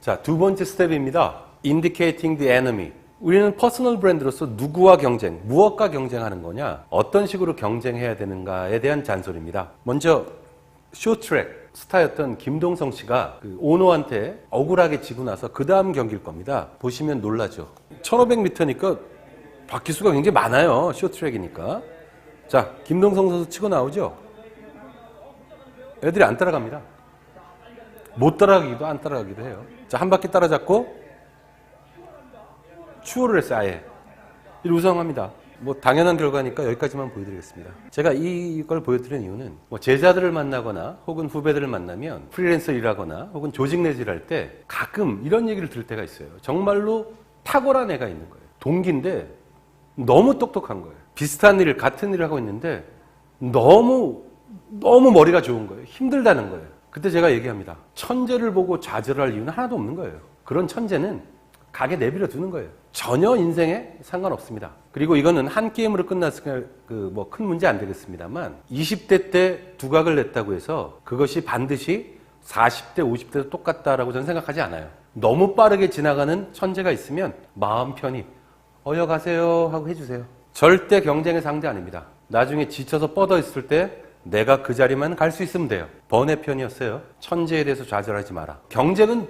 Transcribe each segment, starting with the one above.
자, 두 번째 스텝입니다. Indicating the enemy. 우리는 퍼스널 브랜드로서 누구와 경쟁, 무엇과 경쟁하는 거냐, 어떤 식으로 경쟁해야 되는가에 대한 잔소리입니다. 먼저 쇼트트랙 스타였던 김동성 씨가 그 오노한테 억울하게 지고 나서 그 다음 경기일 겁니다. 보시면 놀라죠. 1500m니까 바퀴수가 굉장히 많아요. 쇼트트랙이니까. 자, 김동성 선수 치고 나오죠. 애들이 안 따라갑니다. 못 따라가기도 안 따라가기도 해요. 자, 한 바퀴 따라잡고 추월을 했어요. 아예. 우승합니다. 뭐 당연한 결과니까 여기까지만 보여드리겠습니다. 제가 이걸 보여드리는 이유는 뭐 제자들을 만나거나 혹은 후배들을 만나면 프리랜서 일하거나 혹은 조직 내지 일할 때 가끔 이런 얘기를 들을 때가 있어요. 정말로 탁월한 애가 있는 거예요. 동기인데 너무 똑똑한 거예요. 비슷한 일, 같은 일을 하고 있는데 너무 머리가 좋은 거예요. 힘들다는 거예요. 그때 제가 얘기합니다. 천재를 보고 좌절할 이유는 하나도 없는 거예요. 그런 천재는 가게 내버려 두는 거예요. 전혀 인생에 상관없습니다. 그리고 이거는 한 게임으로 끝났으니까 뭐 큰 문제 안 되겠습니다만 20대 때 두각을 냈다고 해서 그것이 반드시 40대, 50대도 똑같다라고 저는 생각하지 않아요. 너무 빠르게 지나가는 천재가 있으면 마음 편히 어여가세요 하고 해주세요. 절대 경쟁의 상대 아닙니다. 나중에 지쳐서 뻗어 있을 때 내가 그 자리만 갈 수 있으면 돼요. 번외편이었어요. 천재에 대해서 좌절하지 마라. 경쟁은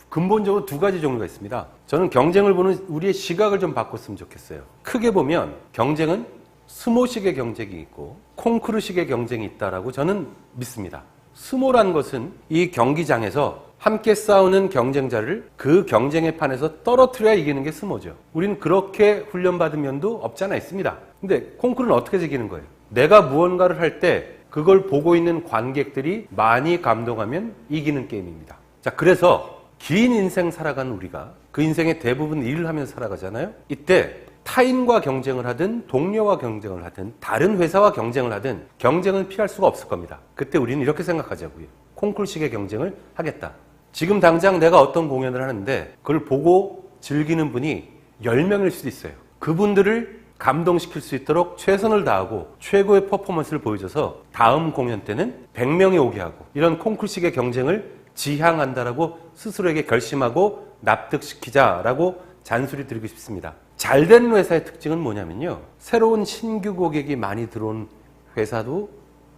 근본적으로 두 가지 종류가 있습니다. 저는 경쟁을 보는 우리의 시각을 좀 바꿨으면 좋겠어요. 크게 보면 경쟁은 스모식의 경쟁이 있고 콩쿠르식의 경쟁이 있다라고 저는 믿습니다. 스모란 것은 이 경기장에서 함께 싸우는 경쟁자를 그 경쟁의 판에서 떨어뜨려야 이기는 게 스모죠. 우리는 그렇게 훈련받은 면도 없지 않아 있습니다. 근데 콩쿠르는 어떻게 이기는 거예요? 내가 무언가를 할 때 그걸 보고 있는 관객들이 많이 감동하면 이기는 게임입니다. 자, 그래서 긴 인생 살아가는 우리가 그 인생의 대부분 일을 하면서 살아가잖아요. 이때 타인과 경쟁을 하든 동료와 경쟁을 하든 다른 회사와 경쟁을 하든 경쟁은 피할 수가 없을 겁니다. 그때 우리는 이렇게 생각하자고요. 콩쿨식의 경쟁을 하겠다. 지금 당장 내가 어떤 공연을 하는데 그걸 보고 즐기는 분이 10명일 수도 있어요. 그분들을 감동시킬 수 있도록 최선을 다하고 최고의 퍼포먼스를 보여줘서 다음 공연 때는 100명이 오게 하고 이런 콩쿨식의 경쟁을 지향한다라고 스스로에게 결심하고 납득시키자라고 잔소리 드리고 싶습니다. 잘된 회사의 특징은 뭐냐면요. 새로운 신규 고객이 많이 들어온 회사도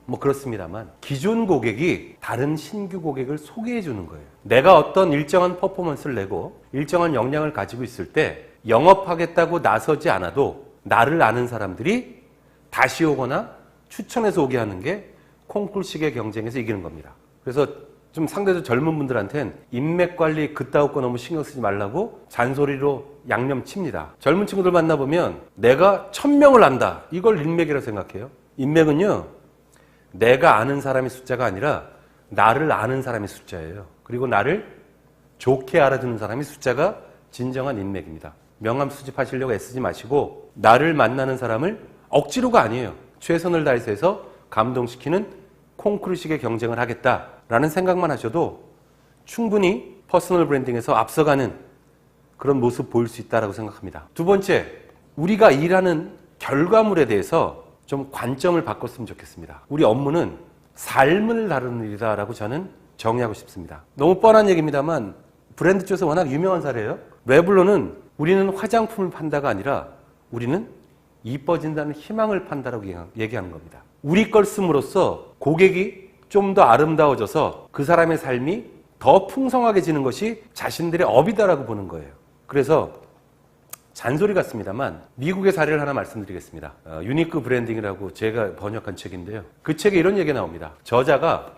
뭐 그렇습니다만 기존 고객이 다른 신규 고객을 소개해 주는 거예요. 내가 어떤 일정한 퍼포먼스를 내고 일정한 역량을 가지고 있을 때 영업하겠다고 나서지 않아도 나를 아는 사람들이 다시 오거나 추천해서 오게 하는 게 콩쿨식의 경쟁에서 이기는 겁니다. 그래서 좀 상대적으로 젊은 분들한테는 인맥 관리 그따위 거 너무 신경 쓰지 말라고 잔소리로 양념 칩니다. 젊은 친구들 만나보면 내가 1000명을 안다. 이걸 인맥이라고 생각해요. 인맥은요. 내가 아는 사람의 숫자가 아니라 나를 아는 사람의 숫자예요. 그리고 나를 좋게 알아주는 사람의 숫자가 진정한 인맥입니다. 명함 수집하시려고 애쓰지 마시고 나를 만나는 사람을 억지로가 아니에요. 최선을 다해서 해서 감동시키는 콩쿠르식의 경쟁을 하겠다라는 생각만 하셔도 충분히 퍼스널 브랜딩에서 앞서가는 그런 모습 보일 수 있다고 생각합니다. 두 번째, 우리가 일하는 결과물에 대해서 좀 관점을 바꿨으면 좋겠습니다. 우리 업무는 삶을 다루는 일이다라고 저는 정의하고 싶습니다. 너무 뻔한 얘기입니다만 브랜드 쪽에서 워낙 유명한 사례예요. 레블론은 우리는 화장품을 판다가 아니라 우리는 이뻐진다는 희망을 판다라고 얘기하는 겁니다. 우리 걸 씀으로써 고객이 좀 더 아름다워져서 그 사람의 삶이 더 풍성하게지는 것이 자신들의 업이다라고 보는 거예요. 그래서 잔소리 같습니다만 미국의 사례를 하나 말씀드리겠습니다. 유니크 브랜딩이라고 제가 번역한 책인데요. 그 책에 이런 얘기가 나옵니다. 저자가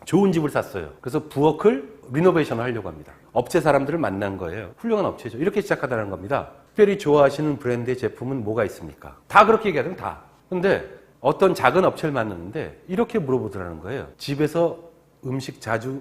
좋은 집을 샀어요. 그래서 부엌을 리노베이션을 하려고 합니다. 업체 사람들을 만난 거예요. 훌륭한 업체죠. 이렇게 시작하다는 겁니다. 특별히 좋아하시는 브랜드의 제품은 뭐가 있습니까? 다 그렇게 얘기하면 다. 근데 어떤 작은 업체를 만났는데 이렇게 물어보더라는 거예요. 집에서 음식 자주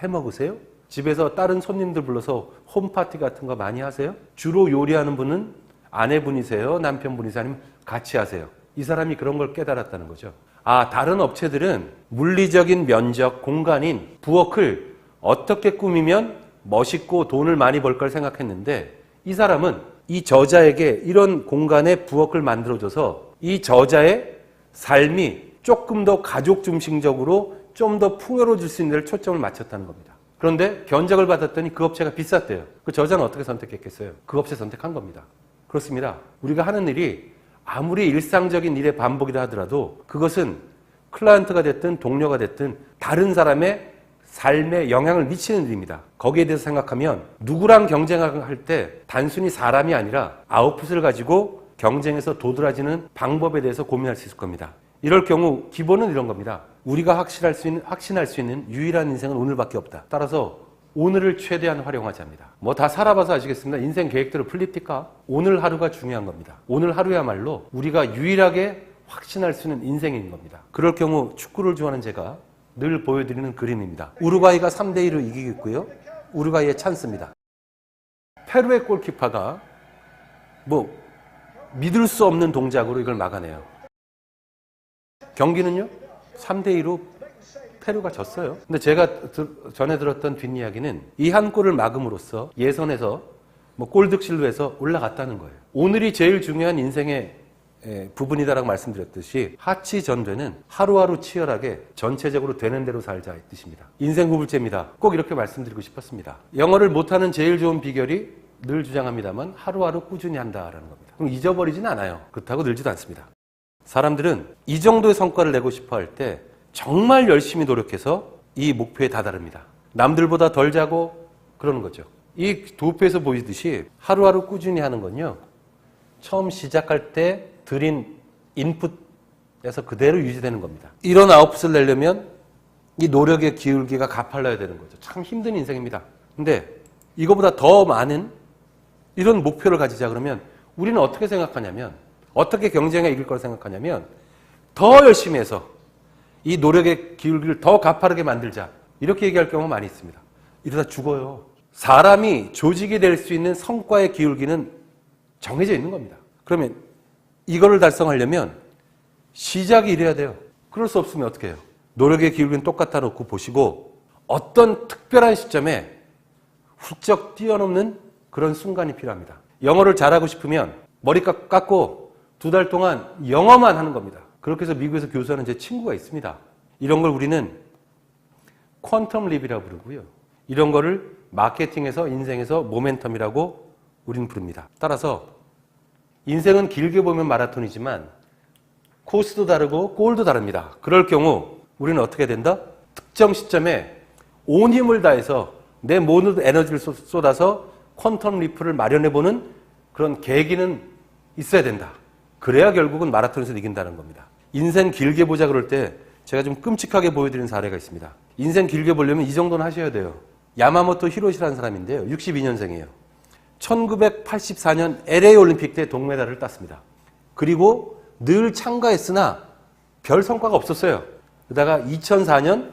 해 먹으세요? 집에서 다른 손님들 불러서 홈파티 같은 거 많이 하세요? 주로 요리하는 분은 아내분이세요? 남편분이세요? 아니면 같이 하세요? 이 사람이 그런 걸 깨달았다는 거죠. 아, 다른 업체들은 물리적인 면적, 공간인 부엌을 어떻게 꾸미면 멋있고 돈을 많이 벌 걸 생각했는데 이 사람은 이 저자에게 이런 공간에 부엌을 만들어줘서 이 저자의 삶이 조금 더 가족 중심적으로 좀 더 풍요로워질 수 있는 데를 초점을 맞췄다는 겁니다. 그런데 견적을 받았더니 그 업체가 비쌌대요. 그 저자는 어떻게 선택했겠어요? 그 업체 선택한 겁니다. 그렇습니다. 우리가 하는 일이 아무리 일상적인 일의 반복이라 하더라도 그것은 클라이언트가 됐든 동료가 됐든 다른 사람의 삶에 영향을 미치는 일입니다. 거기에 대해서 생각하면 누구랑 경쟁할 때 단순히 사람이 아니라 아웃풋을 가지고 경쟁에서 도드라지는 방법에 대해서 고민할 수 있을 겁니다. 이럴 경우 기본은 이런 겁니다. 우리가 확신할 수 있는 유일한 인생은 오늘밖에 없다. 따라서 오늘을 최대한 활용하자입니다. 뭐 다 살아봐서 아시겠습니다. 인생 계획대로 풀립니까? 오늘 하루가 중요한 겁니다. 오늘 하루야말로 우리가 유일하게 확신할 수 있는 인생인 겁니다. 그럴 경우 축구를 좋아하는 제가 늘 보여드리는 그림입니다. 우루과이가 3대2로 이기고 있고요. 우루과이의 찬스입니다. 페루의 골키퍼가 믿을 수 없는 동작으로 이걸 막아내요. 경기는요 3대2로 페루가 졌어요. 근데 제가 전에 들었던 뒷이야기는 이 한 골을 막음으로써 예선에서 골 득실로 해서 올라갔다는 거예요. 오늘이 제일 중요한 인생의 부분이다라고 말씀드렸듯이 하치전되는 하루하루 치열하게 전체적으로 되는 대로 살자 이 뜻입니다. 인생 구불제입니다. 꼭 이렇게 말씀드리고 싶었습니다. 영어를 못하는 제일 좋은 비결이 늘 주장합니다만 하루하루 꾸준히 한다라는 겁니다. 그럼 잊어버리진 않아요. 그렇다고 늘지도 않습니다. 사람들은 이 정도의 성과를 내고 싶어 할 때 정말 열심히 노력해서 이 목표에 다다릅니다. 남들보다 덜 자고 그러는 거죠. 이 도표에서 보이듯이 하루하루 꾸준히 하는 건요. 처음 시작할 때 드린 인풋에서 그대로 유지되는 겁니다. 이런 아웃풋을 내려면 이 노력의 기울기가 가팔라야 되는 거죠. 참 힘든 인생입니다. 근데 이거보다 더 많은 이런 목표를 가지자 그러면 우리는 어떻게 생각하냐면 어떻게 경쟁에 이길 걸 생각하냐면 더 열심히 해서 이 노력의 기울기를 더 가파르게 만들자 이렇게 얘기할 경우가 많이 있습니다. 이러다 죽어요. 사람이 조직이 될 수 있는 성과의 기울기는 정해져 있는 겁니다. 그러면 이거를 달성하려면 시작이 이래야 돼요. 그럴 수 없으면 어떻게 해요? 노력의 기울기는 똑같아 놓고 보시고 어떤 특별한 시점에 훌쩍 뛰어넘는 그런 순간이 필요합니다. 영어를 잘하고 싶으면 머리 깎고 2달 동안 영어만 하는 겁니다. 그렇게 해서 미국에서 교수하는 제 친구가 있습니다. 이런 걸 우리는 퀀텀 립이라고 부르고요. 이런 거를 마케팅에서 인생에서 모멘텀이라고 우리는 부릅니다. 따라서 인생은 길게 보면 마라톤이지만 코스도 다르고 골도 다릅니다. 그럴 경우 우리는 어떻게 된다? 특정 시점에 온 힘을 다해서 내 모든 에너지를 쏟아서 퀀텀 리프를 마련해보는 그런 계기는 있어야 된다. 그래야 결국은 마라톤에서 이긴다는 겁니다. 인생 길게 보자 그럴 때 제가 좀 끔찍하게 보여드리는 사례가 있습니다. 인생 길게 보려면 이 정도는 하셔야 돼요. 야마모토 히로시라는 사람인데요. 62년생이에요. 1984년 LA 올림픽 때 동메달을 땄습니다. 그리고 늘 참가했으나 별 성과가 없었어요. 그러다가 2004년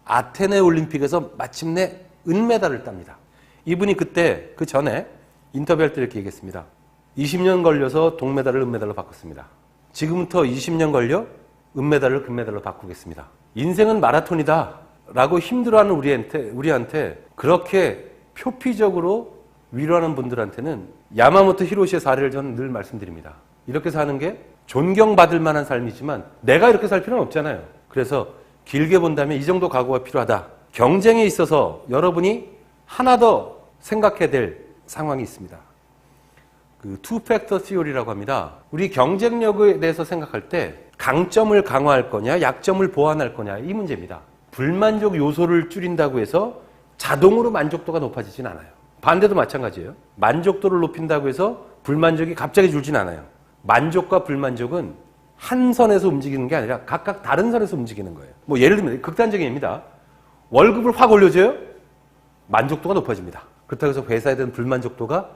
아테네 올림픽에서 마침내 은메달을 tab니다. 이분이 그때 그 전에 인터뷰할 때 이렇게 얘기했습니다. 20년 걸려서 동메달을 은메달로 바꿨습니다. 지금부터 20년 걸려 은메달을 금메달로 바꾸겠습니다. 인생은 마라톤이다 라고 힘들어하는 우리한테 그렇게 표피적으로 위로하는 분들한테는 야마모토 히로시의 사례를 저는 늘 말씀드립니다. 이렇게 사는 게 존경받을 만한 삶이지만 내가 이렇게 살 필요는 없잖아요. 그래서 길게 본다면 이 정도 각오가 필요하다. 경쟁에 있어서 여러분이 하나 더 생각해야 될 상황이 있습니다. 그 투팩터 시오리라고 합니다. 우리 경쟁력에 대해서 생각할 때 강점을 강화할 거냐 약점을 보완할 거냐 이 문제입니다. 불만족 요소를 줄인다고 해서 자동으로 만족도가 높아지진 않아요. 반대도 마찬가지예요. 만족도를 높인다고 해서 불만족이 갑자기 줄진 않아요. 만족과 불만족은 한 선에서 움직이는 게 아니라 각각 다른 선에서 움직이는 거예요. 뭐 예를 들면 극단적인 예입니다. 월급을 확 올려줘요? 만족도가 높아집니다. 그렇다고 해서 회사에 대한 불만족도가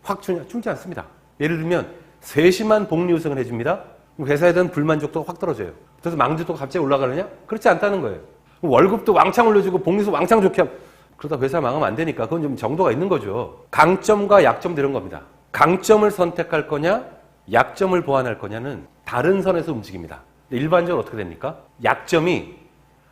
확 줄지 않습니다. 예를 들면 세심한 복리 우승을 해줍니다. 회사에 대한 불만족도가 확 떨어져요. 그래서 만족도가 갑자기 올라가느냐? 그렇지 않다는 거예요. 월급도 왕창 올려주고 복리수 왕창 좋게 하면 그러다 회사 망하면 안 되니까 그건 좀 정도가 있는 거죠. 강점과 약점 이런 겁니다. 강점을 선택할 거냐 약점을 보완할 거냐는 다른 선에서 움직입니다. 일반적으로 어떻게 됩니까? 약점이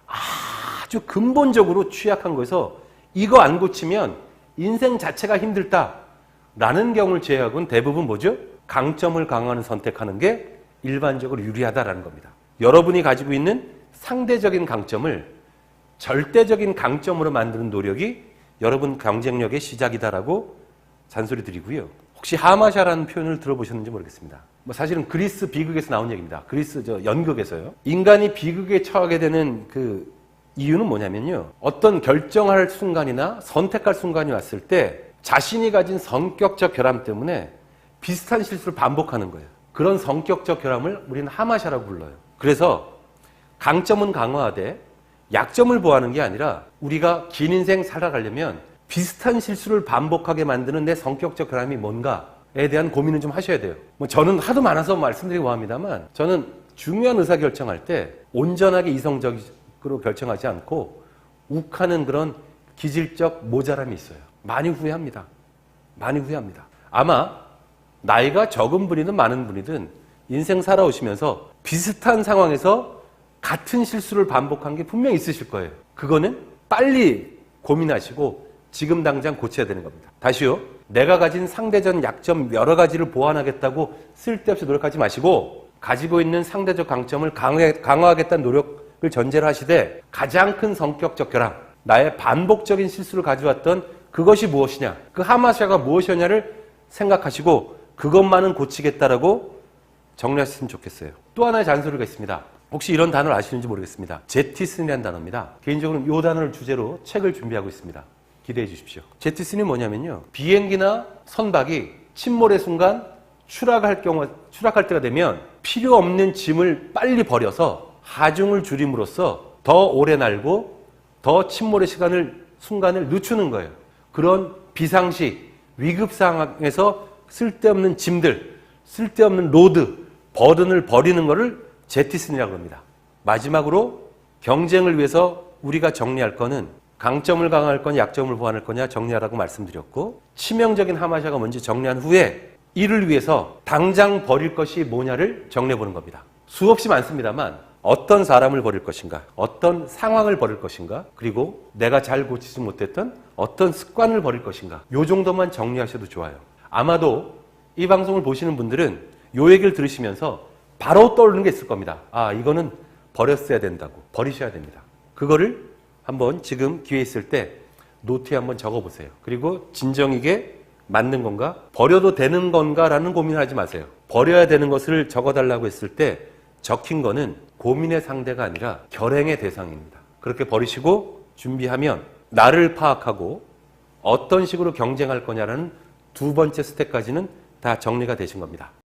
아주 근본적으로 취약한 거에서 이거 안 고치면 인생 자체가 힘들다라는 경우를 제외하고는 대부분 뭐죠? 강점을 강화하는 선택하는 게 일반적으로 유리하다라는 겁니다. 여러분이 가지고 있는 상대적인 강점을 절대적인 강점으로 만드는 노력이 여러분 경쟁력의 시작이다라고 잔소리 드리고요. 혹시 하마샤라는 표현을 들어보셨는지 모르겠습니다. 사실은 그리스 비극에서 나온 얘기입니다. 그리스 연극에서요. 인간이 비극에 처하게 되는 그 이유는 뭐냐면요. 어떤 결정할 순간이나 선택할 순간이 왔을 때 자신이 가진 성격적 결함 때문에 비슷한 실수를 반복하는 거예요. 그런 성격적 결함을 우리는 하마샤라고 불러요. 그래서 강점은 강화하되 약점을 보호하는 게 아니라 우리가 긴 인생 살아가려면 비슷한 실수를 반복하게 만드는 내 성격적 결함이 뭔가에 대한 고민을 좀 하셔야 돼요. 저는 하도 많아서 말씀드리고 합니다만 저는 중요한 의사결정할 때 온전하게 이성적으로 결정하지 않고 욱하는 그런 기질적 모자람이 있어요. 많이 후회합니다. 많이 후회합니다. 아마 나이가 적은 분이든 많은 분이든 인생 살아오시면서 비슷한 상황에서 같은 실수를 반복한 게 분명히 있으실 거예요. 그거는 빨리 고민하시고 지금 당장 고쳐야 되는 겁니다. 다시요. 내가 가진 상대적 약점 여러 가지를 보완하겠다고 쓸데없이 노력하지 마시고 가지고 있는 상대적 강점을 강화하겠다는 노력을 전제로 하시되 가장 큰 성격적 결함, 나의 반복적인 실수를 가져왔던 그것이 무엇이냐, 그 하마샤가 무엇이냐를 생각하시고 그것만은 고치겠다라고 정리하셨으면 좋겠어요. 또 하나의 잔소리가 있습니다. 혹시 이런 단어를 아시는지 모르겠습니다. 제티슨이라는 단어입니다. 개인적으로 이 단어를 주제로 책을 준비하고 있습니다. 기대해 주십시오. 제티슨이 뭐냐면요. 비행기나 선박이 침몰의 순간 추락할 때가 되면 필요 없는 짐을 빨리 버려서 하중을 줄임으로써 더 오래 날고 더 침몰의 순간을 늦추는 거예요. 그런 비상시, 위급 상황에서 쓸데없는 짐들, 쓸데없는 로드, 버든을 버리는 것을 제티슨이라고 합니다. 마지막으로 경쟁을 위해서 우리가 정리할 거는 강점을 강화할 거냐 약점을 보완할 거냐 정리하라고 말씀드렸고 치명적인 하마샤가 뭔지 정리한 후에 이를 위해서 당장 버릴 것이 뭐냐를 정리해보는 겁니다. 수없이 많습니다만 어떤 사람을 버릴 것인가, 어떤 상황을 버릴 것인가, 그리고 내가 잘 고치지 못했던 어떤 습관을 버릴 것인가, 요 정도만 정리하셔도 좋아요. 아마도 이 방송을 보시는 분들은 요 얘기를 들으시면서 바로 떠오르는 게 있을 겁니다. 아, 이거는 버렸어야 된다고. 버리셔야 됩니다. 그거를 한번 지금 기회 있을 때 노트에 한번 적어보세요. 그리고 진정이게 맞는 건가? 버려도 되는 건가라는 고민을 하지 마세요. 버려야 되는 것을 적어달라고 했을 때 적힌 거는 고민의 상대가 아니라 결행의 대상입니다. 그렇게 버리시고 준비하면 나를 파악하고 어떤 식으로 경쟁할 거냐라는 두 번째 스텝까지는 다 정리가 되신 겁니다.